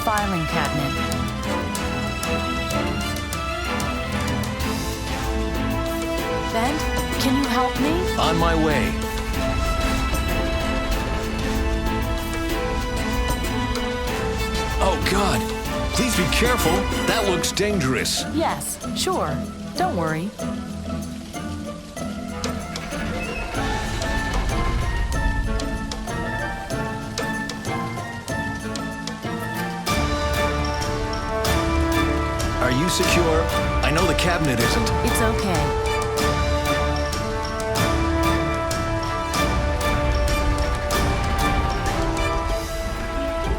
filing cabinet. Bent, can you help me? On my way. Oh, God. Please be careful. That looks dangerous. Yes, sure. Don't worry. Are you secure? I know the cabinet isn't. It's okay.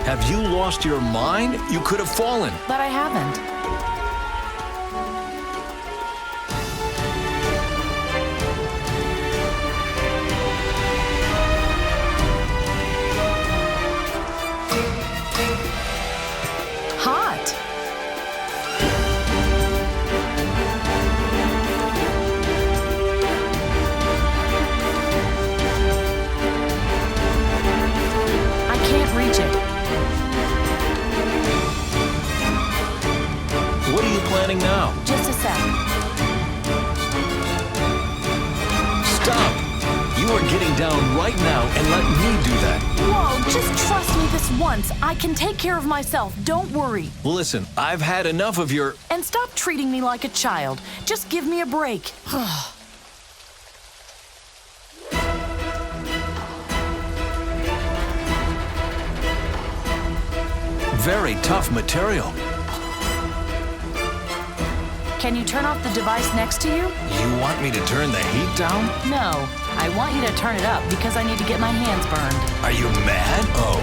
Have you lost your mind? You could have fallen. But I haven't. Hot. I can't reach it. What are you planning now? Just a sec. Stop! You are getting down right now and let me do that. Whoa, just trust me this once. I can take care of myself. Don't worry. Listen, I've had enough of your... And stop treating me like a child. Just give me a break. very tough material. Can you turn off the device next to you? You want me to turn the heat down? No, I want you to turn it up because I need to get my hands burned. Are you mad? Oh,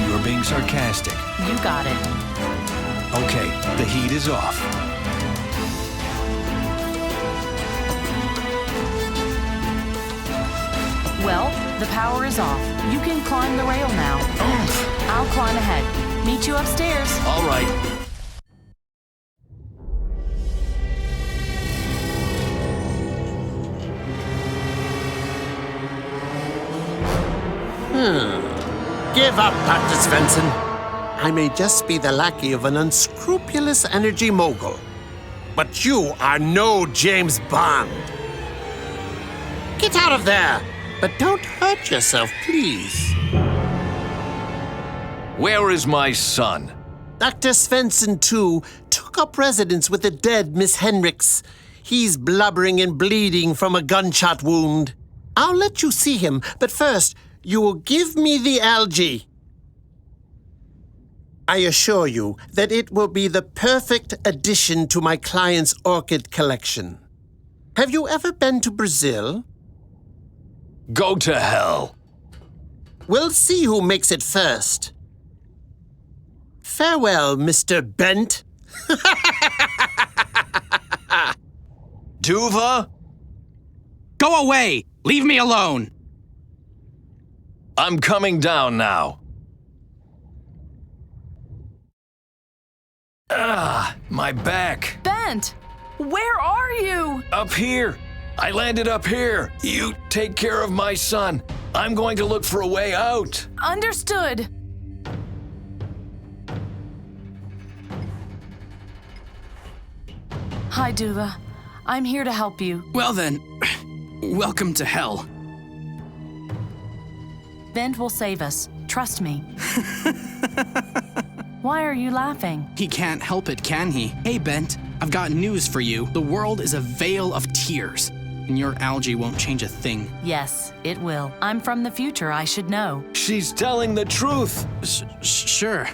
you're being sarcastic. You got it. Okay, the heat is off. Well, the power is off. You can climb the rail now. I'll climb ahead. Meet you upstairs. All right. Give up, Dr. Svensson. I may just be the lackey of an unscrupulous energy mogul, but you are no James Bond. Get out of there, but don't hurt yourself, please. Where is my son? Dr. Svensson, too, took up residence with the dead Miss Henricks. He's blubbering and bleeding from a gunshot wound. I'll let you see him, but first, you will give me the algae. I assure you that it will be the perfect addition to my client's orchid collection. Have you ever been to Brazil? Go to hell. We'll see who makes it first. Farewell, Mr. Bent. Duva? Go away! Leave me alone! I'm coming down now. My back. Bent, where are you? Up here. I landed up here. You take care of my son. I'm going to look for a way out. Understood. Hi, Duva. I'm here to help you. Well then, welcome to hell. Bent will save us. Trust me. Why are you laughing? He can't help it, can he? Hey, Bent, I've got news for you. The world is a vale of tears, and your algae won't change a thing. Yes, it will. I'm from the future. I should know. She's telling the truth. Sure.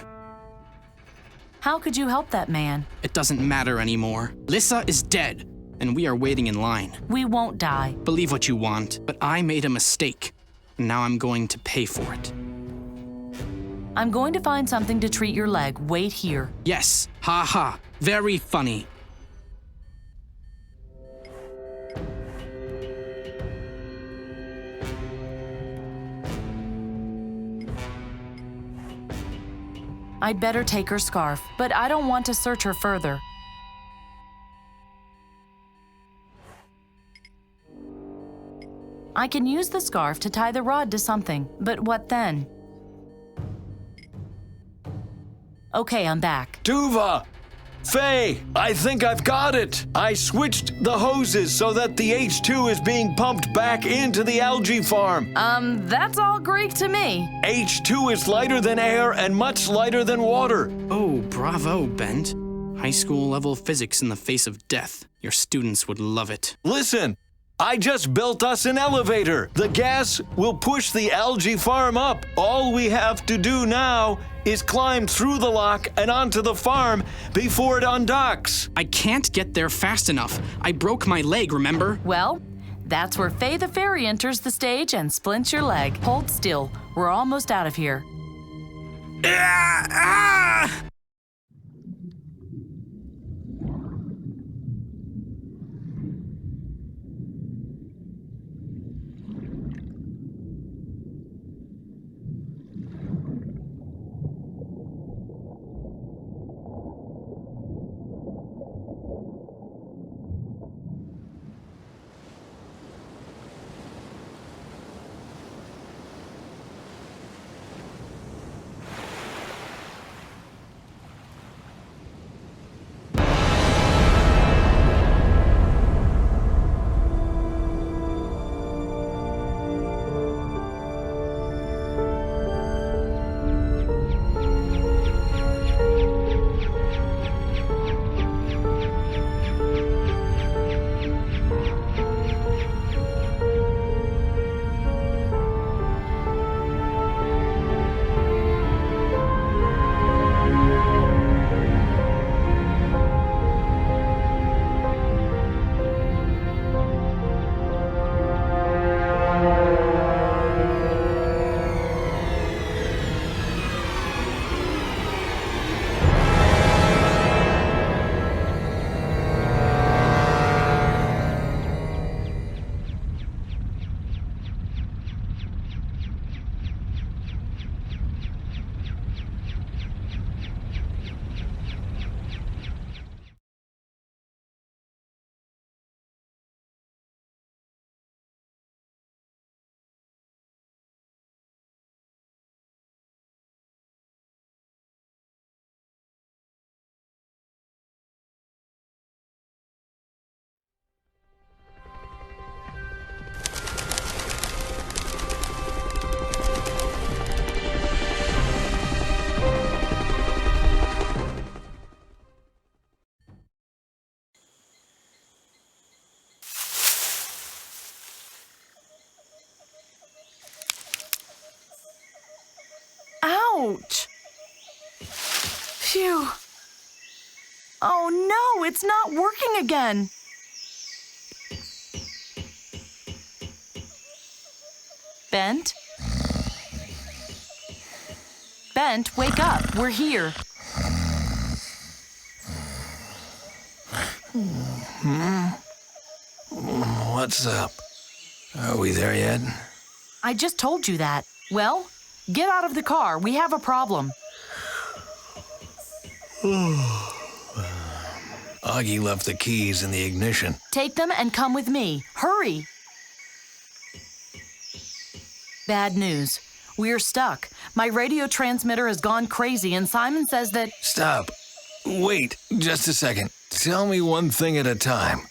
How could you help that man? It doesn't matter anymore. Lissa is dead, and we are waiting in line. We won't die. Believe what you want, but I made a mistake, and now I'm going to pay for it. I'm going to find something to treat your leg. Wait here. Yes, ha ha, very funny. I'd better take her scarf, but I don't want to search her further. I can use the scarf to tie the rod to something, but what then? Okay, I'm back. Duva! Faye, I think I've got it. I switched the hoses so that the H2 is being pumped back into the algae farm. That's all Greek to me. H2 is lighter than air and much lighter than water. Oh, bravo, Bent. High school level physics in the face of death. Your students would love it. Listen, I just built us an elevator. The gas will push the algae farm up. All we have to do now is climb through the lock and onto the farm before it undocks. I can't get there fast enough. I broke my leg, remember? Well, that's where Faye the Fairy enters the stage and splints your leg. Hold still. We're almost out of here. Ouch! Phew. Oh no, it's not working again. Bent? Bent, wake up. We're here. What's up? Are we there yet? I just told you that. Well, get out of the car. We have a problem. Augie left the keys in the ignition. Take them and come with me. Hurry! Bad news. We're stuck. My radio transmitter has gone crazy and Simon says that... Stop. Wait, just a second. Tell me one thing at a time.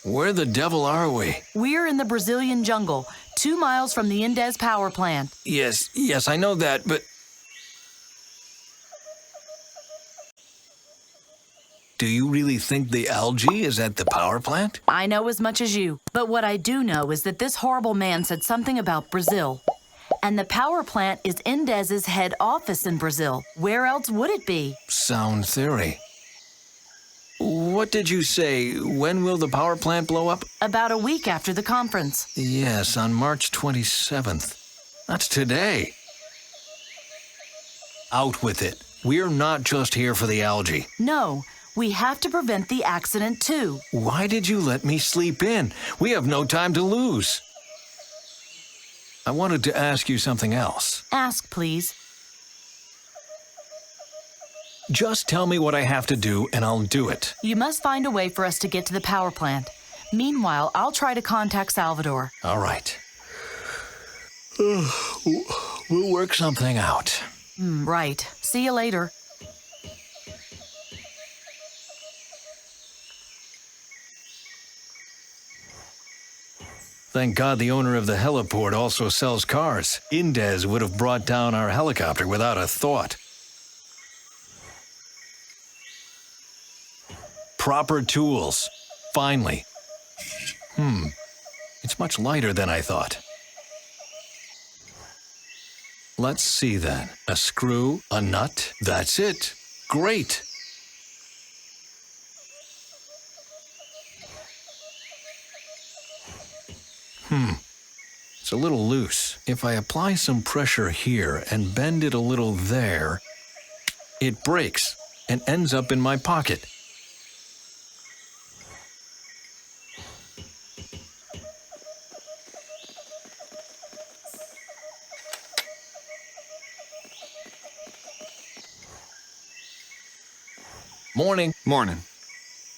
Where the devil are we? We're in the Brazilian jungle, 2 miles from the Indes power plant. Yes, I know that, but... Do you really think the algae is at the power plant? I know as much as you, but what I do know is that this horrible man said something about Brazil. And the power plant is Indes's head office in Brazil. Where else would it be? Sound theory. What did you say? When will the power plant blow up? About a week after the conference. Yes, on March 27th. That's today. Out with it. We're not just here for the algae. No, we have to prevent the accident too. Why did you let me sleep in? We have no time to lose. I wanted to ask you something else. Ask, please. Just tell me what I have to do and I'll do it. You must find a way for us to get to the power plant. Meanwhile, I'll try to contact Salvador. All right. We'll work something out. Right. See you later. Thank God the owner of the heliport also sells cars. Indez would have brought down our helicopter without a thought. Proper tools. Finally. It's much lighter than I thought. Let's see then. A screw, a nut. That's it. Great. It's a little loose. If I apply some pressure here and bend it a little there, it breaks and ends up in my pocket. Morning. Morning.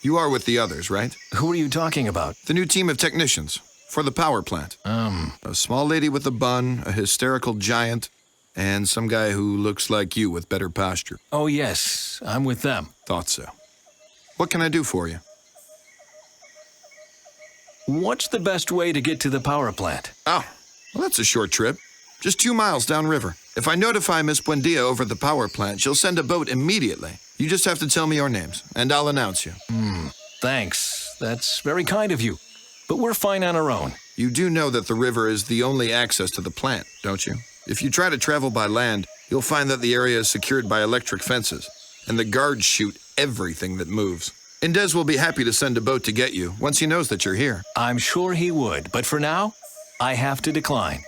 You are with the others, right? Who are you talking about? The new team of technicians for the power plant. A small lady with a bun, a hysterical giant, and some guy who looks like you with better posture. Oh, yes. I'm with them. Thought so. What can I do for you? What's the best way to get to the power plant? Oh, well, that's a short trip. Just 2 miles downriver. If I notify Miss Buendia over at the power plant, she'll send a boat immediately. You just have to tell me your names, and I'll announce you. Thanks. That's very kind of you. But we're fine on our own. You do know that the river is the only access to the plant, don't you? If you try to travel by land, you'll find that the area is secured by electric fences, and the guards shoot everything that moves. Indez will be happy to send a boat to get you once he knows that you're here. I'm sure he would, but for now, I have to decline.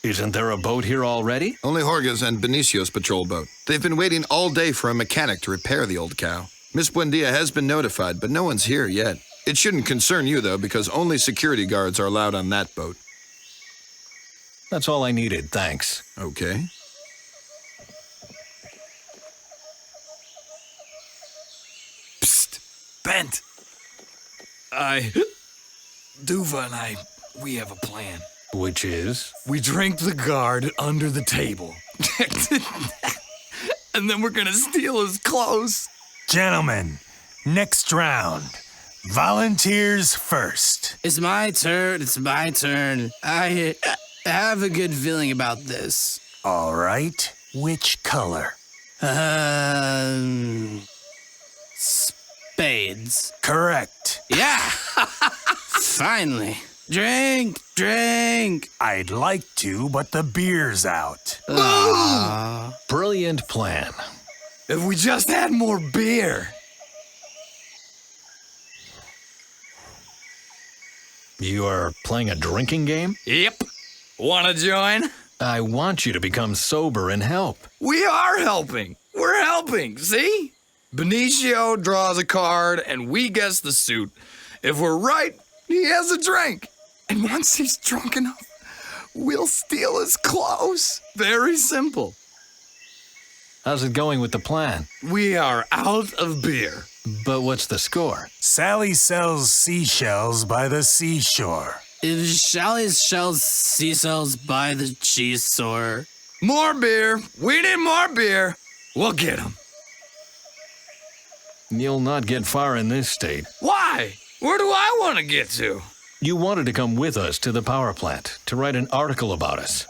Isn't there a boat here already? Only Jorge's and Benicio's patrol boat. They've been waiting all day for a mechanic to repair the old cow. Miss Buendia has been notified, but no one's here yet. It shouldn't concern you, though, because only security guards are allowed on that boat. That's all I needed, thanks. Okay. Psst, Bent. Duva and we have a plan. Which is? We drink the guard under the table. And then we're gonna steal his clothes. Gentlemen, next round. Volunteers first. It's my turn. I have a good feeling about this. All right. Which color? Spades. Correct. Yeah! Finally. Drink! I'd like to, but the beer's out. Brilliant plan. If we just had more beer. You are playing a drinking game? Yep. Wanna join? I want you to become sober and help. We are helping. We're helping, see? Benicio draws a card and we guess the suit. If we're right, he has a drink. And once he's drunk enough, we'll steal his clothes. Very simple. How's it going with the plan? We are out of beer. But what's the score? Sally sells seashells by the seashore. If Shelly's shells seashells by the cheese store. More beer. We need more beer. We'll get him. You'll not get far in this state. Why? Where do I want to get to? You wanted to come with us to the power plant to write an article about us.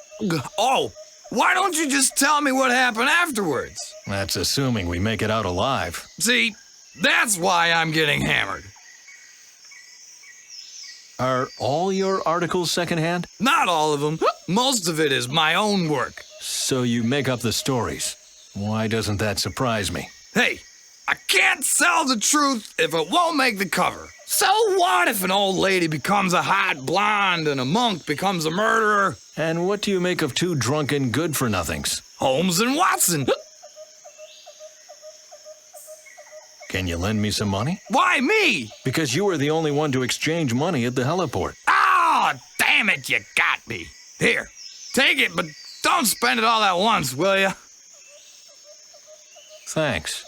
Oh, why don't you just tell me what happened afterwards? That's assuming we make it out alive. See, that's why I'm getting hammered. Are all your articles secondhand? Not all of them. Most of it is my own work. So you make up the stories. Why doesn't that surprise me? Hey, I can't sell the truth if it won't make the cover. So what if an old lady becomes a hot blonde and a monk becomes a murderer? And what do you make of two drunken good-for-nothings? Holmes and Watson. Can you lend me some money? Why me? Because you were the only one to exchange money at the heliport. Oh, damn it, you got me. Here, take it, but don't spend it all at once, will ya? Thanks.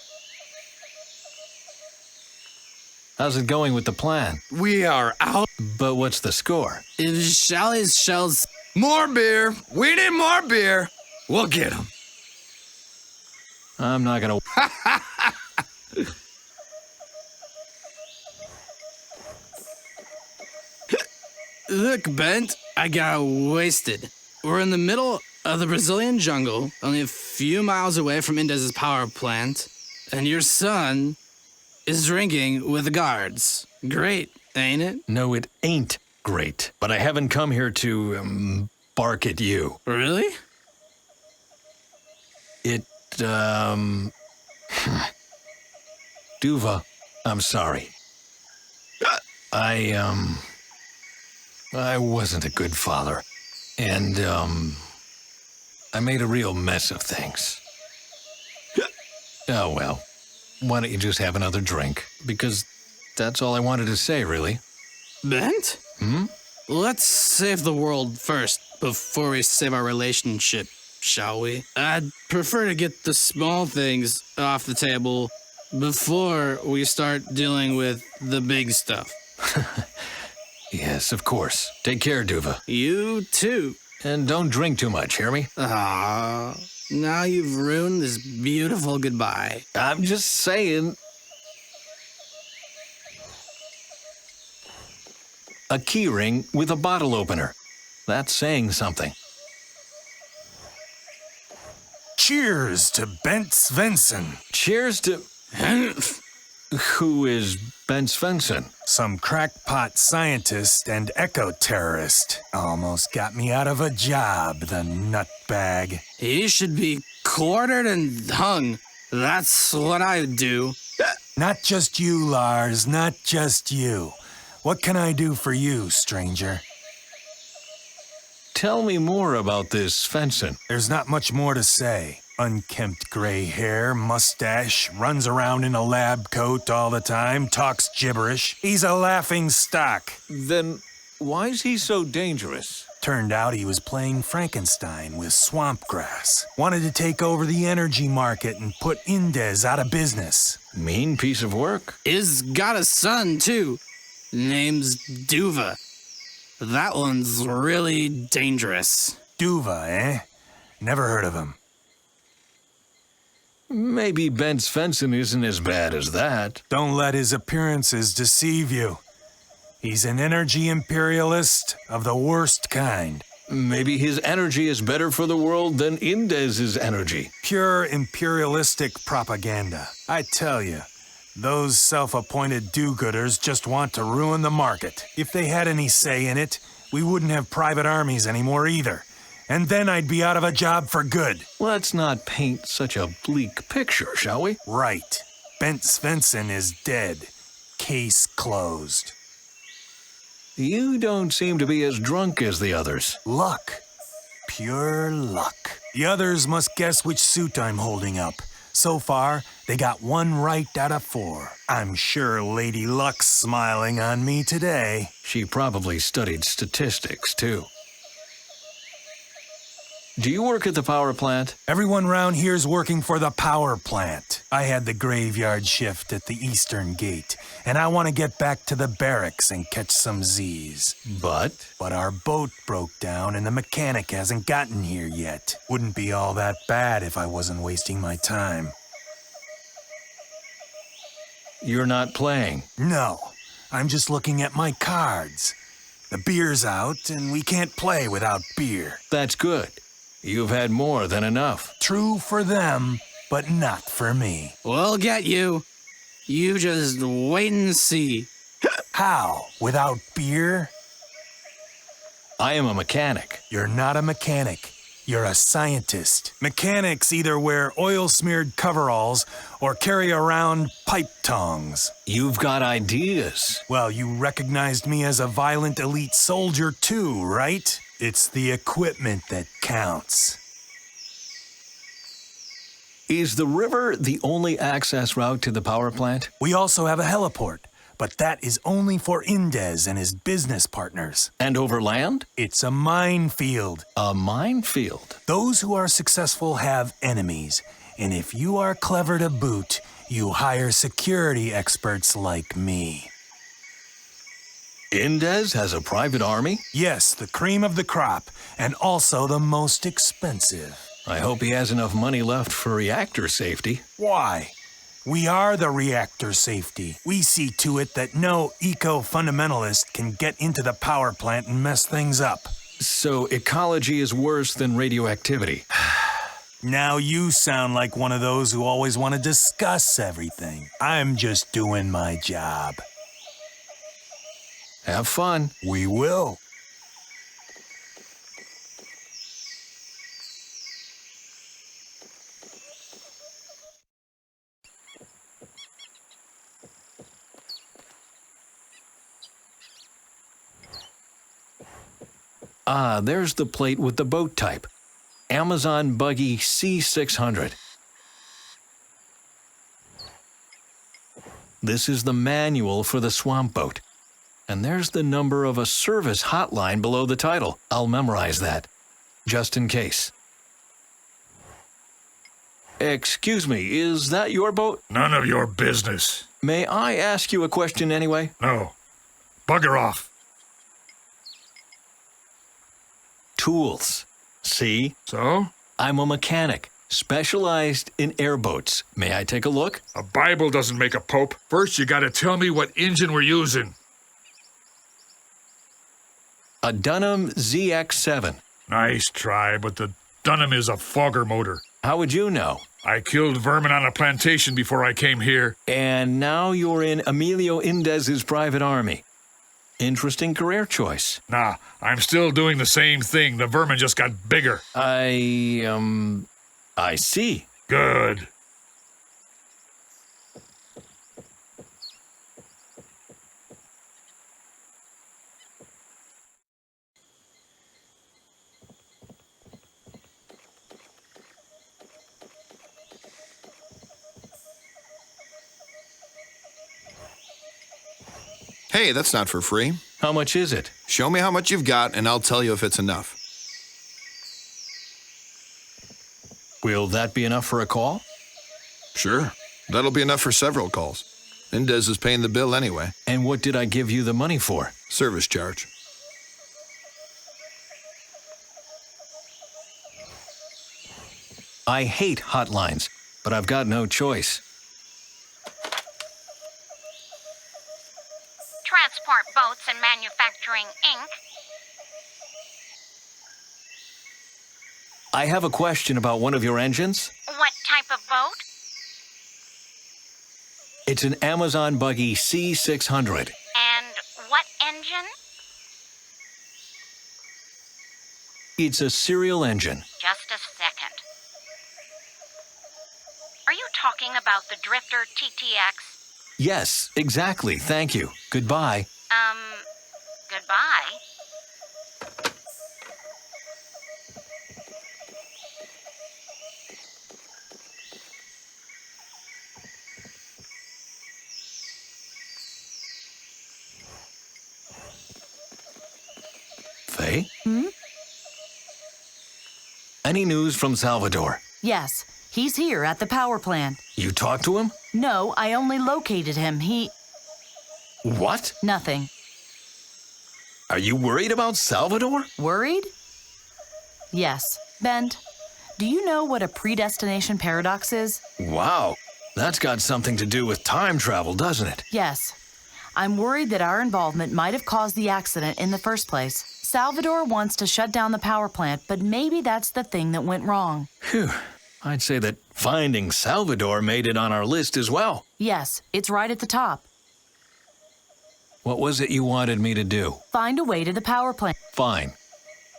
How's it going with the plan? We are out. But what's the score? If Shelly's shells More beer. We need more beer. We'll get them. I'm not gonna. Look, Bent, I got wasted. We're in the middle of the Brazilian jungle, only a few miles away from Indez's power plant, and your son is drinking with the guards. Great, ain't it? No, it ain't great. But I haven't come here to bark at you. Really? It, Duva, I'm sorry. I wasn't a good father. And, I made a real mess of things. Oh, well. Why don't you just have another drink? Because that's all I wanted to say, really. Bent? Let's save the world first before we save our relationship, shall we? I'd prefer to get the small things off the table before we start dealing with the big stuff. Yes, of course. Take care, Duva. You too. And don't drink too much, hear me? Ah, now you've ruined this beautiful goodbye. I'm just saying. A keyring with a bottle opener. That's saying something. Cheers to Bent Svensson. Cheers to... Who is Bent Svensson? Some crackpot scientist and eco-terrorist. Almost got me out of a job, the nutbag. He should be quartered and hung. That's what I'd do. Not just you, Lars, not just you. What can I do for you, stranger? Tell me more about this Svensson. There's not much more to say. Unkempt gray hair, mustache, runs around in a lab coat all the time, talks gibberish. He's a laughing stock. Then why is he so dangerous? Turned out he was playing Frankenstein with swamp grass. Wanted to take over the energy market and put Indez out of business. Mean piece of work. Is got a son, too. Name's Duva. That one's really dangerous. Duva, eh? Never heard of him. Maybe Bent Svensson isn't as bad as that. Don't let his appearances deceive you. He's an energy imperialist of the worst kind. Maybe his energy is better for the world than Indez's energy. Pure imperialistic propaganda. I tell you, those self-appointed do-gooders just want to ruin the market. If they had any say in it, we wouldn't have private armies anymore either. And then I'd be out of a job for good. Let's not paint such a bleak picture, shall we? Right. Bent Svensson is dead. Case closed. You don't seem to be as drunk as the others. Luck. Pure luck. The others must guess which suit I'm holding up. So far, they got 1 right out of 4. I'm sure Lady Luck's smiling on me today. She probably studied statistics, too. Do you work at the power plant? Everyone round here's working for the power plant. I had the graveyard shift at the eastern gate, and I want to get back to the barracks and catch some Z's. But our boat broke down and the mechanic hasn't gotten here yet. Wouldn't be all that bad if I wasn't wasting my time. you're not playing. No, I'm just looking at my cards. The beer's out, and we can't play without beer. That's good. You've had more than enough. True for them, but not for me. We'll get you. You just wait and see. How? Without beer? I am a mechanic. You're not a mechanic. You're a scientist. Mechanics either wear oil-smeared coveralls or carry around pipe tongs. You've got ideas. Well, you recognized me as a violent elite soldier too, right? It's the equipment that counts. Is the river the only access route to the power plant? We also have a heliport, but that is only for Indez and his business partners. And over land? It's a minefield. A minefield? Those who are successful have enemies, and if you are clever to boot, you hire security experts like me. Indez has a private army? Yes, the cream of the crop, and also the most expensive. I hope he has enough money left for reactor safety. Why? We are the reactor safety. We see to it that no eco-fundamentalist can get into the power plant and mess things up. So ecology is worse than radioactivity. Now you sound like one of those who always want to discuss everything. I'm just doing my job. Have fun. We will. Ah, there's the plate with the boat type. Amazon Buggy C600. This is the manual for the swamp boat. And there's the number of a service hotline below the title. I'll memorize that, just in case. Excuse me, is that your boat? None of your business. May I ask you a question anyway? No. Bugger off. Tools. See? So? I'm a mechanic, specialized in airboats. May I take a look? A Bible doesn't make a pope. First, you gotta tell me what engine we're using. A Dunham ZX7. Nice try, but the Dunham is a fogger motor. How would you know? I killed vermin on a plantation before I came here. And now you're in Emilio Indez's private army. Interesting career choice. Nah, I'm still doing the same thing. The vermin just got bigger. I see. Good. Hey, that's not for free. How much is it? Show me how much you've got, and I'll tell you if it's enough. Will that be enough for a call? Sure. That'll be enough for several calls. Indez is paying the bill anyway. And what did I give you the money for? Service charge. I hate hotlines, but I've got no choice. Transport Boats and Manufacturing, Inc. I have a question about one of your engines. What type of boat? It's an Amazon Buggy C600. And what engine? It's a serial engine. Just a second. Are you talking about the Drifter TTX? Yes, exactly. Thank you. Goodbye. Goodbye. Faye? Any news from Salvador? Yes, he's here at the power plant. You talked to him? No, I only located him. What? Nothing. Are you worried about Salvador? Worried? Yes. Bent, do you know what a predestination paradox is? Wow, that's got something to do with time travel, doesn't it? Yes. I'm worried that our involvement might have caused the accident in the first place. Salvador wants to shut down the power plant, but maybe that's the thing that went wrong. Phew. I'd say that finding Salvador made it on our list as well. Yes, it's right at the top. What was it you wanted me to do? Find a way to the power plant. Fine.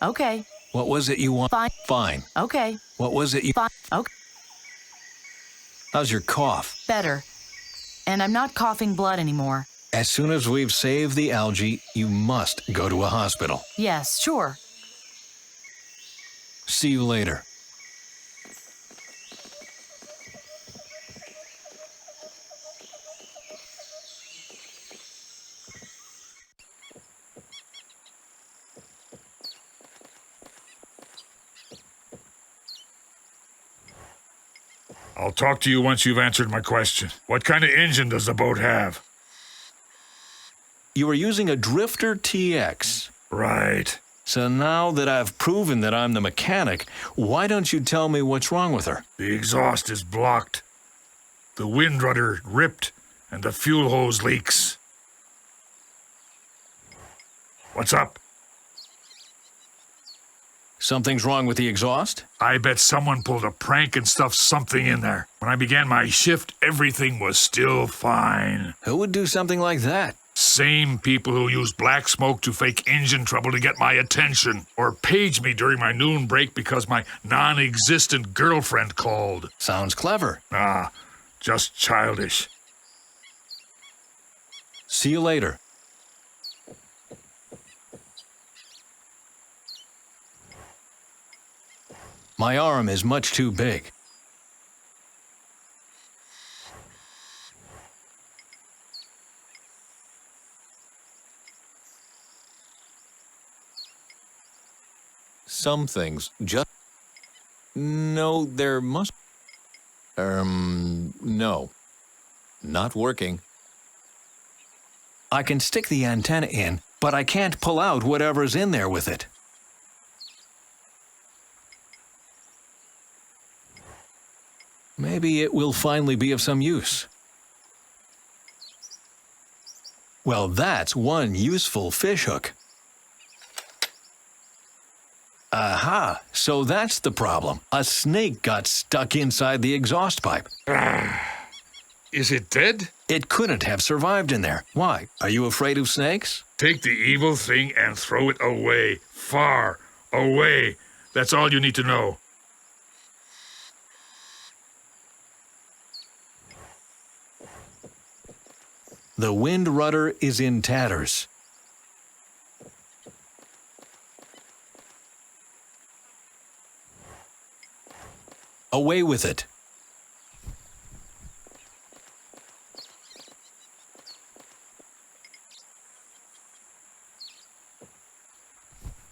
Okay. What was it you want? Fine. Fine. Okay. What was it you... Fine. Okay. How's your cough? Better. And I'm not coughing blood anymore. As soon as we've saved the algae, you must go to a hospital. Yes, sure. See you later. I'll talk to you once you've answered my question. What kind of engine does the boat have? You are using a Drifter TX. Right. So now that I've proven that I'm the mechanic, why don't you tell me what's wrong with her? The exhaust is blocked. The wind rudder ripped, and the fuel hose leaks. What's up? Something's wrong with the exhaust? I bet someone pulled a prank and stuffed something in there. When I began my shift, everything was still fine. Who would do something like that? Same people who use black smoke to fake engine trouble to get my attention, or page me during my noon break because my non-existent girlfriend called. Sounds clever. Ah, just childish. See you later. My arm is much too big. Some things just... No, there must... no. Not working. I can stick the antenna in, but I can't pull out whatever's in there with it. Maybe it will finally be of some use. Well, that's one useful fishhook. Aha, so that's the problem. A snake got stuck inside the exhaust pipe. Is it dead? It couldn't have survived in there. Why? Are you afraid of snakes? Take the evil thing and throw it away. Far away. That's all you need to know. The wind rudder is in tatters. Away with it.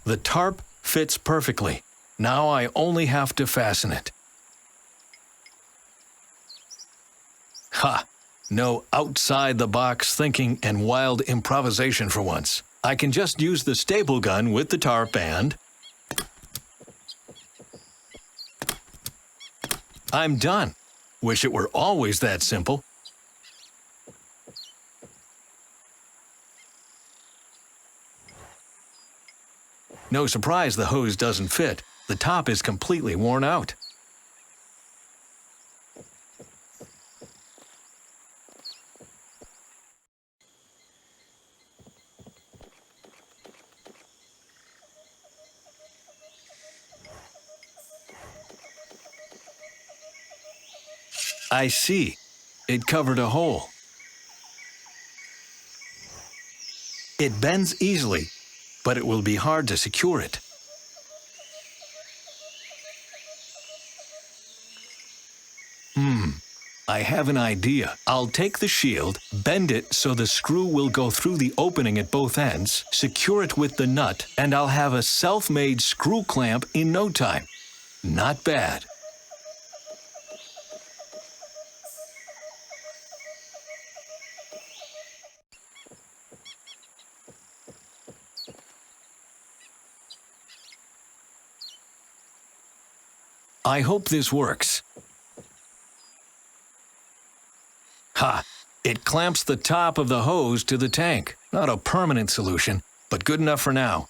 The tarp fits perfectly. Now I only have to fasten it. Ha! No outside-the-box thinking and wild improvisation for once. I can just use the staple gun with the tarp and... I'm done. Wish it were always that simple. No surprise the hose doesn't fit. The top is completely worn out. I see. It covered a hole. It bends easily, but it will be hard to secure it. I have an idea. I'll take the shield, bend it so the screw will go through the opening at both ends, secure it with the nut, and I'll have a self-made screw clamp in no time. Not bad. I hope this works. Ha! It clamps the top of the hose to the tank. Not a permanent solution, but good enough for now.